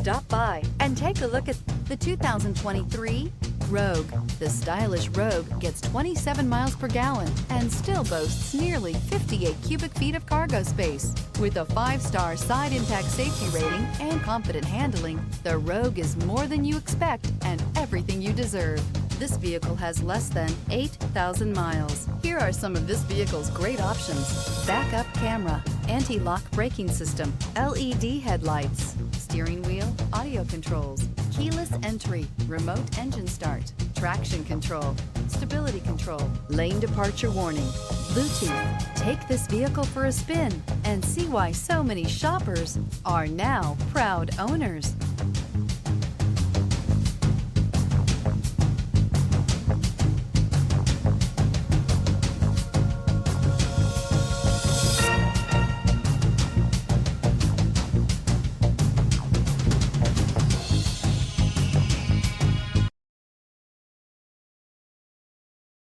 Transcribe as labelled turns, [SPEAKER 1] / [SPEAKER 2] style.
[SPEAKER 1] Stop by and take a look at the 2023 Rogue. The stylish Rogue gets 27 miles per gallon and still boasts nearly 58 cubic feet of cargo space. With a 5-star side impact safety rating and confident handling, the Rogue is more than you expect and everything you deserve. This vehicle has less than 8,000 miles. Here are some of this vehicle's great options: backup camera, anti-lock braking system, LED headlights, steering wheel audio controls, keyless entry, remote engine start, traction control, stability control, lane departure warning, Bluetooth. Take this vehicle for a spin and see why so many shoppers are now proud owners.